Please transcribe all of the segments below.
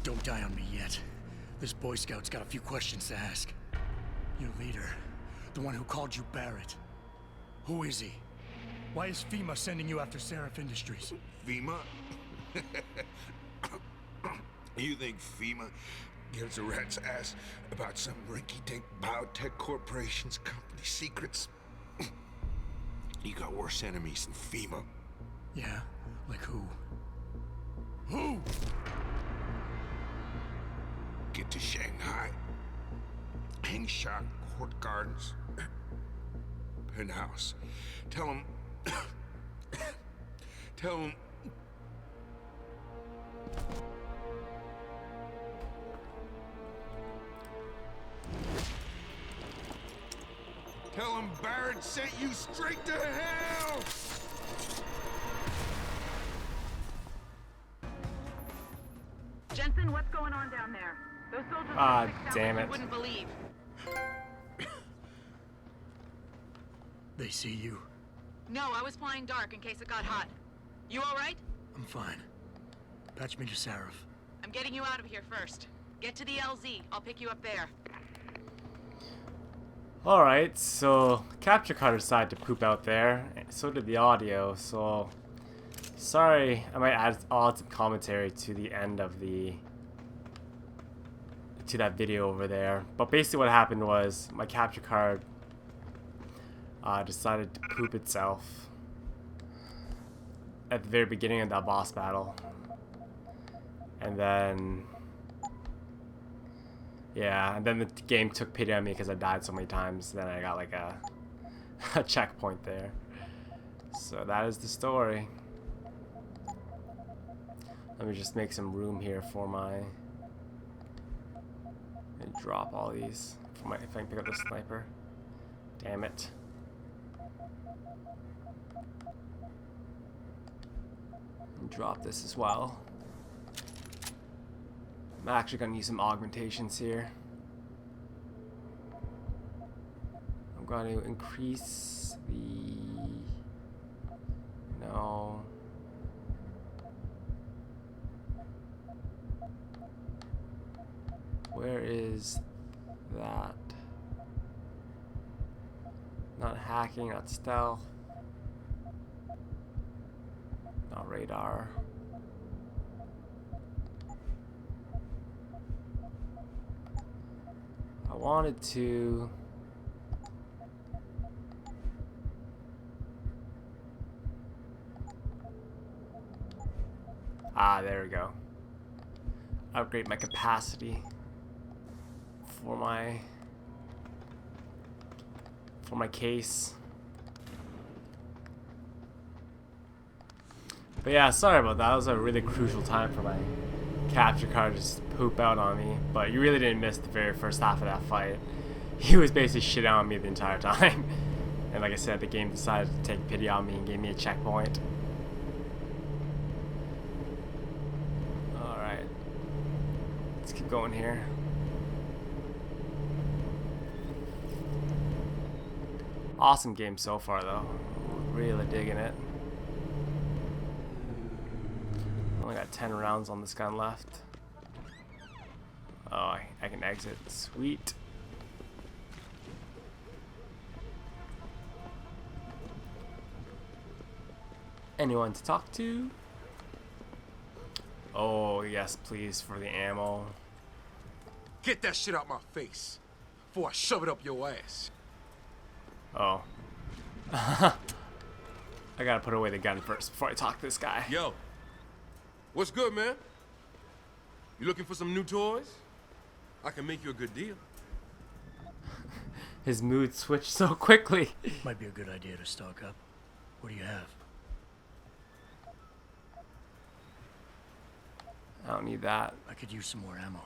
Don't die on me yet. This Boy Scout's got a few questions to ask. Your leader, the one who called you Barrett. Who is he? Why is FEMA sending you after Seraph Industries? FEMA? You think FEMA gives a rat's ass about some rinky-dink biotech corporation's company secrets? You got worse enemies than FEMA. Yeah? Like who? Who? Get to Shanghai. Hang shot, Court Gardens. Penthouse. Tell him... Tell him... Tell him Barrett sent you straight to hell! Jensen, what's going on down there? Those soldiers Ah, damn it. you wouldn't believe. They see you. No, I was flying dark in case it got hot. You all right? I'm fine. Patch me to Seraph. I'm getting you out of here first. Get to the LZ. I'll pick you up there. Alright, so capture card decided to poop out there. So did the audio, so sorry, I might add some commentary to the end of that video over there. But basically what happened was my capture card decided to poop itself at the very beginning of that boss battle. And then yeah, and then the game took pity on me because I died so many times. Then I got like a checkpoint there. So that is the story. Let me just make some room here for my... and drop all these for my, if I can pick up the sniper. Damn it. And drop this as well. I'm actually going to use some augmentations here. I'm going to increase the... no. Where is that? Not hacking, not stealth. Not radar. I wanted to... ah, there we go. Upgrade my capacity for my case. But yeah, sorry about that. That was a really crucial time for my capture card to just poop out on me. But you really didn't miss the very first half of that fight. He was basically shit on me the entire time. And like I said, the game decided to take pity on me and gave me a checkpoint. Alright. Let's keep going here. Awesome game so far though. Really digging it. Only got 10 rounds on this gun left. Oh, I can exit. Sweet. Anyone to talk to? Oh, yes, please, for the ammo. Get that shit out my face before I shove it up your ass. Oh. I gotta put away the gun first before I talk to this guy. Yo, what's good, man? You looking for some new toys? I can make you a good deal. His mood switched so quickly. Might be a good idea to stock up. What do you have? I don't need that. I could use some more ammo.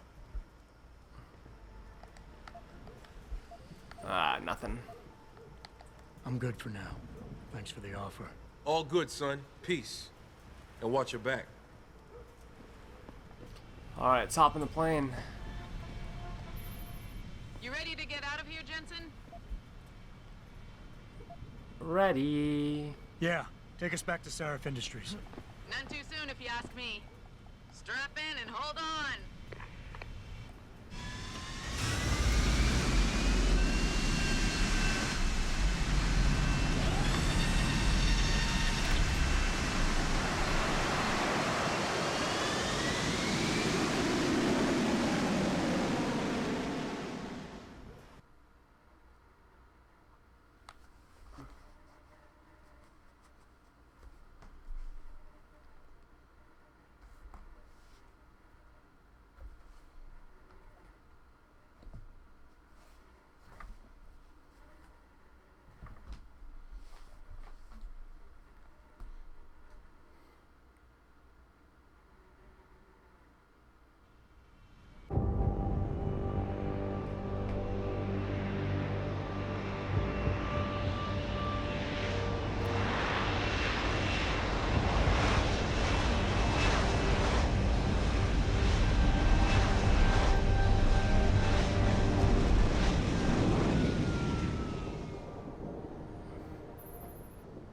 Nothing. I'm good for now. Thanks for the offer. All good, son. Peace. And watch your back. Alright, let's hop in the plane. You ready to get out of here, Jensen? Ready. Yeah, take us back to Seraph Industries. None too soon, if you ask me. Strap in and hold on.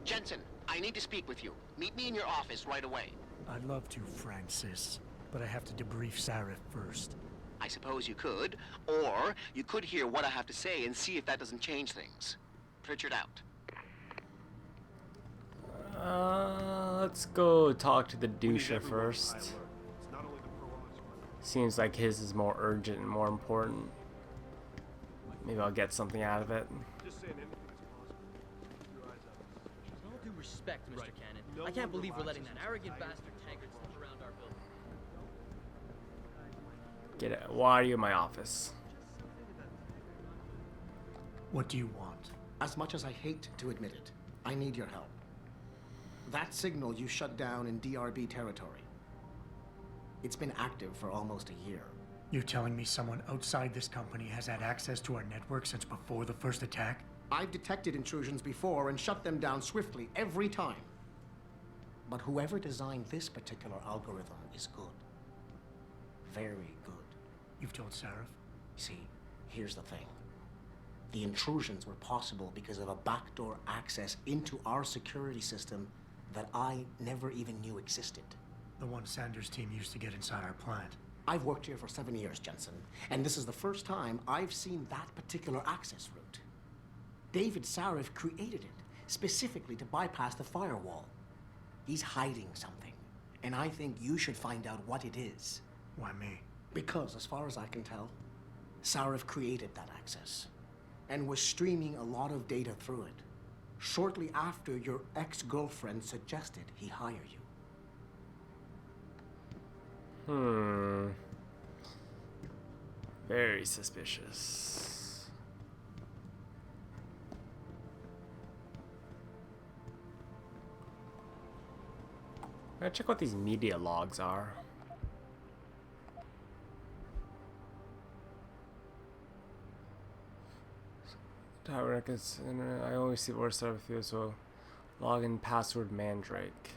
Jensen, I need to speak with you. Meet me in your office right away. I'd love to, Francis, but I have to debrief Sarif first. I suppose you could, or you could hear what I have to say and see if that doesn't change things. Pritchard out. Let's go talk to the doucher first. Seems like his is more urgent and more important. Maybe I'll get something out of it. With all due respect, Mr. Cannon, I can't believe we're letting that arrogant bastard Tankard slip around our building. Get it. Why are you in my office? What do you want? As much as I hate to admit it, I need your help. That signal you shut down in DRB territory. It's been active for almost a year. You're telling me someone outside this company has had access to our network since before the first attack? I've detected intrusions before and shut them down swiftly every time. But whoever designed this particular algorithm is good. Very good. You've told Sarif? See, here's the thing. The intrusions were possible because of a backdoor access into our security system that I never even knew existed. The one Sanders' team used to get inside our plant. I've worked here for 7 years, Jensen, and this is the first time I've seen that particular access route. David Sarif created it specifically to bypass the firewall. He's hiding something, and I think you should find out what it is. Why me? Because, as far as I can tell, Sarif created that access and was streaming a lot of data through it shortly after your ex-girlfriend suggested he hire you. Very suspicious. I'm gonna check what these media logs are. Tower records. I always see worse stuff with you, so login password Mandrake.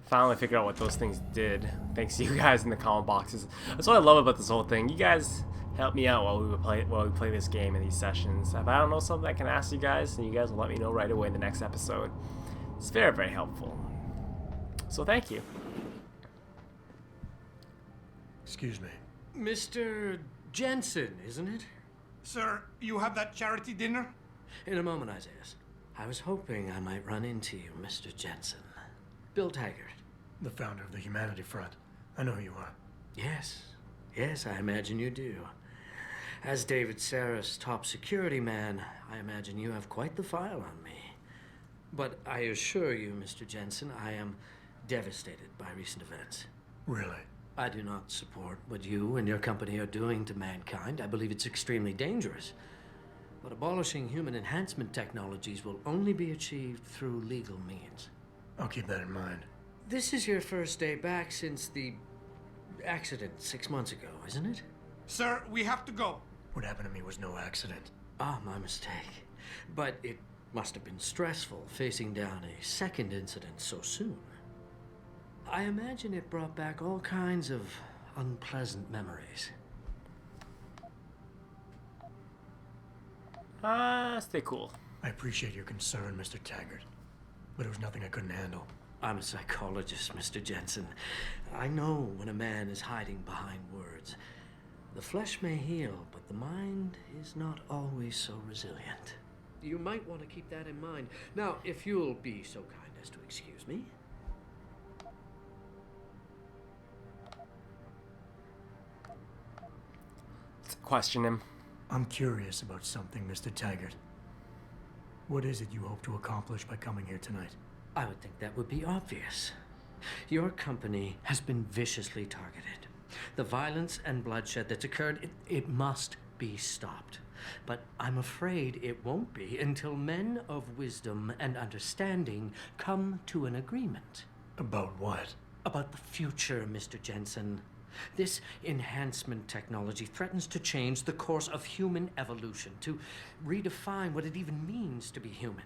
Finally figured out what those things did. Thanks to you guys in the comment boxes. That's what I love about this whole thing. You guys help me out while we play this game in these sessions. If I don't know something I can ask you guys, then you guys will let me know right away in the next episode. It's very, very helpful. So thank you. Excuse me. Mr. Jensen, isn't it? Sir, you have that charity dinner? In a moment, Isaiah. I was hoping I might run into you, Mr. Jensen. Bill Taggart. The founder of the Humanity Front. I know who you are. Yes, I imagine you do. As David Sarif's top security man, I imagine you have quite the file on me. But I assure you, Mr. Jensen, I am devastated by recent events. Really? I do not support what you and your company are doing to mankind. I believe it's extremely dangerous. But abolishing human enhancement technologies will only be achieved through legal means. I'll keep that in mind. This is your first day back since the accident 6 months ago, isn't it? Sir, we have to go. What happened to me was no accident. Ah, my mistake. But it must have been stressful facing down a second incident so soon. I imagine it brought back all kinds of unpleasant memories. Stay cool. I appreciate your concern, Mr. Taggart. But it was nothing I couldn't handle. I'm a psychologist, Mr. Jensen. I know when a man is hiding behind words. The flesh may heal, but the mind is not always so resilient. You might want to keep that in mind. Now, if you'll be so kind as to excuse me. Let's question him. I'm curious about something, Mr. Taggart. What is it you hope to accomplish by coming here tonight? I would think that would be obvious. Your company has been viciously targeted. The violence and bloodshed that's occurred, it must be stopped. But I'm afraid it won't be until men of wisdom and understanding come to an agreement. About what? About the future, Mr. Jensen. This enhancement technology threatens to change the course of human evolution, to redefine what it even means to be human.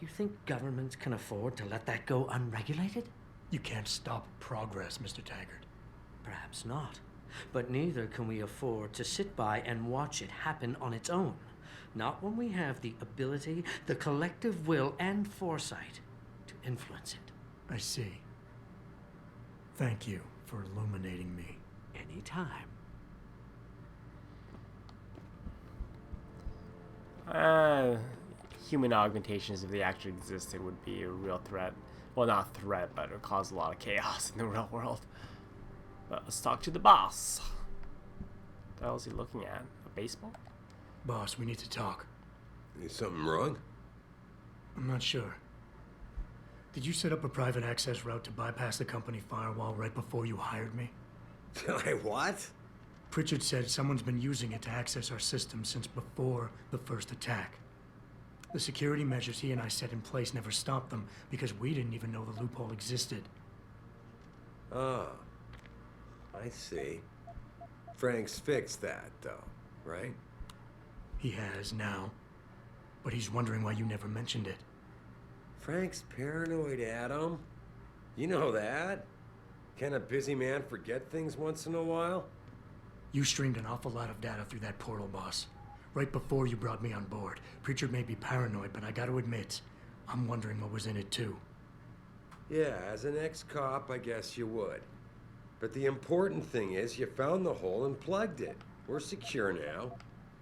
You think governments can afford to let that go unregulated? You can't stop progress, Mr. Taggart. Perhaps not. But neither can we afford to sit by and watch it happen on its own. Not when we have the ability, the collective will, and foresight to influence it. I see. Thank you for illuminating me. Anytime. Human augmentations, if they actually existed, would be a real threat. Well, not a threat, but it would cause a lot of chaos in the real world. But let's talk to the boss. What the hell is he looking at? A baseball? Boss, we need to talk. Is something wrong? I'm not sure. Did you set up a private access route to bypass the company firewall right before you hired me? What? Pritchard said someone's been using it to access our system since before the first attack. The security measures he and I set in place never stopped them because we didn't even know the loophole existed. Oh, I see. Frank's fixed that, though, right? He has now, but he's wondering why you never mentioned it. Frank's paranoid, Adam. You know that. Can a busy man forget things once in a while? You streamed an awful lot of data through that portal, boss. Right before you brought me on board. Pritchard may be paranoid, but I gotta admit, I'm wondering what was in it too. Yeah, as an ex-cop, I guess you would. But the important thing is you found the hole and plugged it. We're secure now.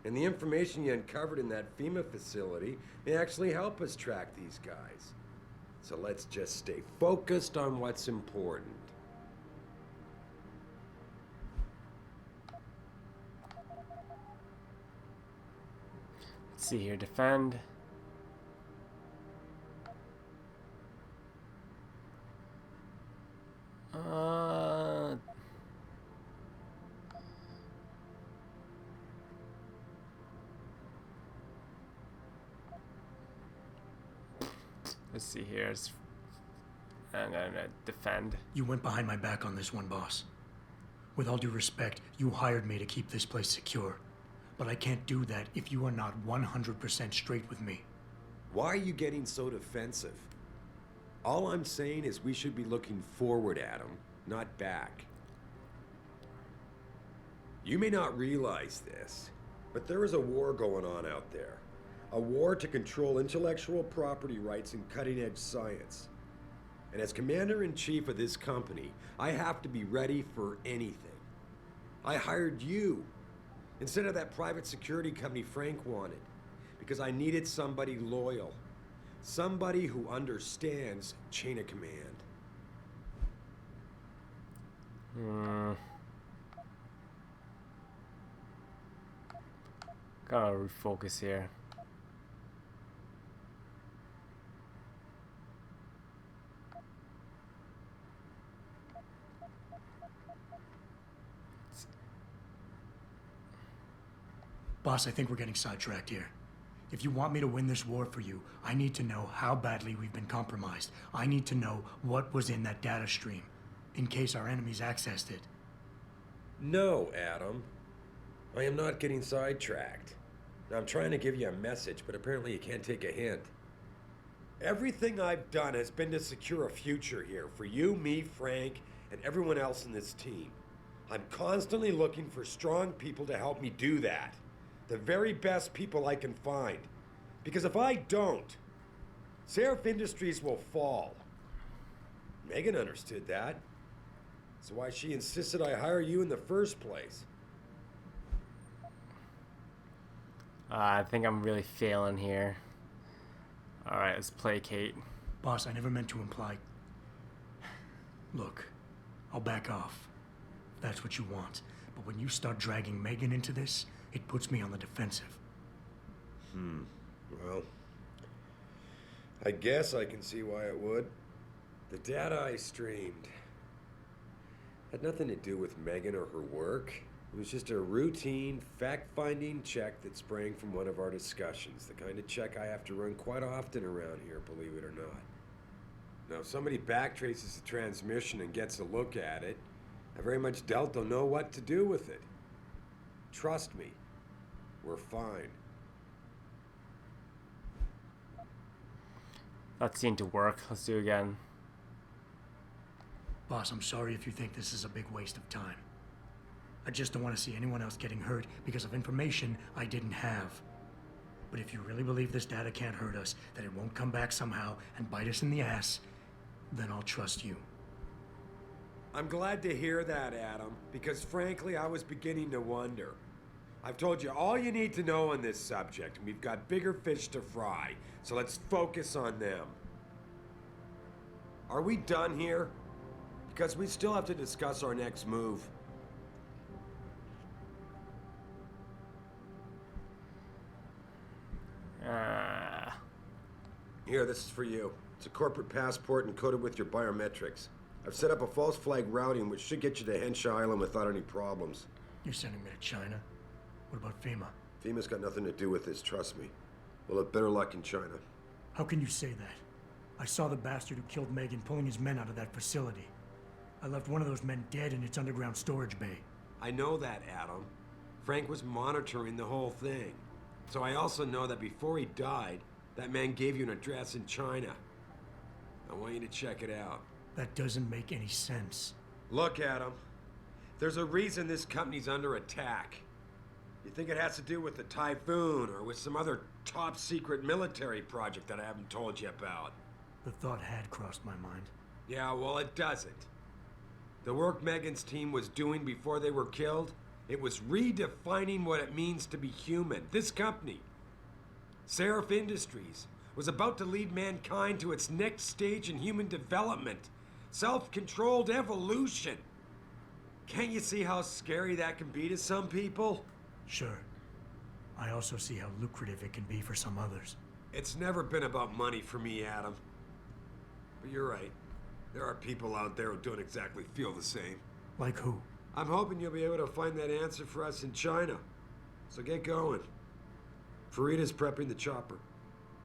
And the information you uncovered in that FEMA facility may actually help us track these guys. So let's just stay focused on what's important. Let's see here. Defend. Let's see here. And then defend. You went behind my back on this one, boss. With all due respect, you hired me to keep this place secure. But I can't do that if you are not 100% straight with me. Why are you getting so defensive? All I'm saying is we should be looking forward, Adam, not back. You may not realize this, but there is a war going on out there. A war to control intellectual property rights and cutting-edge science. And as commander-in-chief of this company, I have to be ready for anything. I hired you instead of that private security company Frank wanted, because I needed somebody loyal. Somebody who understands chain of command. Gotta refocus here. Boss, I think we're getting sidetracked here. If you want me to win this war for you, I need to know how badly we've been compromised. I need to know what was in that data stream, in case our enemies accessed it. No, Adam. I am not getting sidetracked. I'm trying to give you a message, but apparently you can't take a hint. Everything I've done has been to secure a future here for you, me, Frank, and everyone else in this team. I'm constantly looking for strong people to help me do that. The very best people I can find. Because if I don't, Seraph Industries will fall. Megan understood that. That's why she insisted I hire you in the first place. I think I'm really failing here. Alright, let's placate. Boss, I never meant to imply... Look, I'll back off. If that's what you want. But when you start dragging Megan into this, it puts me on the defensive. Well, I guess I can see why it would. The data I streamed had nothing to do with Megan or her work. It was just a routine, fact-finding check that sprang from one of our discussions. The kind of check I have to run quite often around here, believe it or not. Now, if somebody backtraces the transmission and gets a look at it, I very much doubt they'll know what to do with it. Trust me, we're fine. That seemed to work. Let's do it again. Boss, I'm sorry if you think this is a big waste of time. I just don't want to see anyone else getting hurt because of information I didn't have. But if you really believe this data can't hurt us, that it won't come back somehow and bite us in the ass, then I'll trust you. I'm glad to hear that, Adam, because frankly, I was beginning to wonder. I've told you all you need to know on this subject, and we've got bigger fish to fry, so let's focus on them. Are we done here? Because we still have to discuss our next move. Here, this is for you. It's a corporate passport encoded with your biometrics. I've set up a false flag routing which should get you to Henshaw Island without any problems. You're sending me to China? What about FEMA? FEMA's got nothing to do with this, trust me. We'll have better luck in China. How can you say that? I saw the bastard who killed Megan pulling his men out of that facility. I left one of those men dead in its underground storage bay. I know that, Adam. Frank was monitoring the whole thing. So I also know that before he died, that man gave you an address in China. I want you to check it out. That doesn't make any sense. Look, Adam. There's a reason this company's under attack. You think it has to do with the Typhoon or with some other top-secret military project that I haven't told you about? The thought had crossed my mind. Yeah, well, it doesn't. The work Megan's team was doing before they were killed, it was redefining what it means to be human. This company, Seraph Industries, was about to lead mankind to its next stage in human development. Self-controlled evolution. Can't you see how scary that can be to some people? Sure. I also see how lucrative it can be for some others. It's never been about money for me, Adam. But you're right. There are people out there who don't exactly feel the same. Like who? I'm hoping you'll be able to find that answer for us in China. So get going. Farida's prepping the chopper.